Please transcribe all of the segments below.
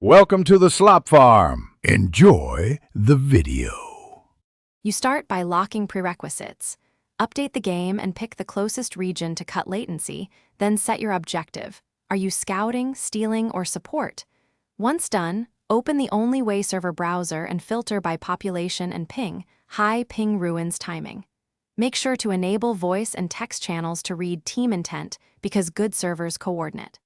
Welcome to the Slop Farm. Enjoy the video. You start by locking prerequisites. Update the game and pick the closest region to cut latency, then set your objective. Are you scouting, stealing, or support? Once done, open the Only Way server browser and filter by population and ping. High ping ruins timing. Make sure to enable voice and text channels to read team intent because good servers coordinate.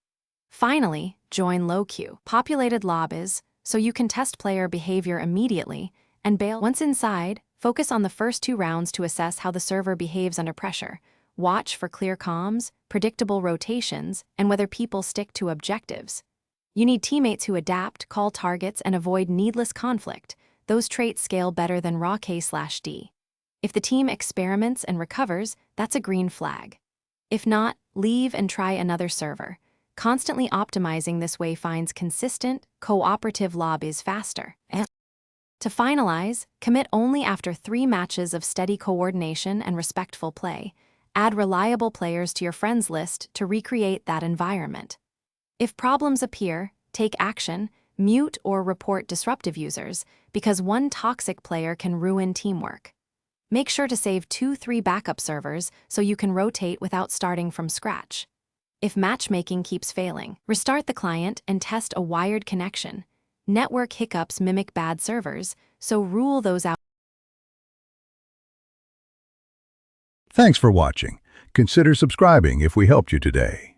Finally, join low queue, populated lobbies, so you can test player behavior immediately and bail. Once inside, focus on the first 2 rounds to assess how the server behaves under pressure. Watch for clear comms, predictable rotations, and whether people stick to objectives. You need teammates who adapt, call targets, and avoid needless conflict. Those traits scale better than raw K/D. If the team experiments and recovers, that's a green flag. If not, leave and try another server. Constantly optimizing this way finds consistent, cooperative lobbies faster. To finalize, commit only after 3 matches of steady coordination and respectful play. Add reliable players to your friends list to recreate that environment. If problems appear, take action, mute or report disruptive users, because one toxic player can ruin teamwork. Make sure to save 2-3 backup servers so you can rotate without starting from scratch. If matchmaking keeps failing, restart the client and test a wired connection. Network hiccups mimic bad servers, so rule those out. Thanks for watching. Consider subscribing if we helped you today.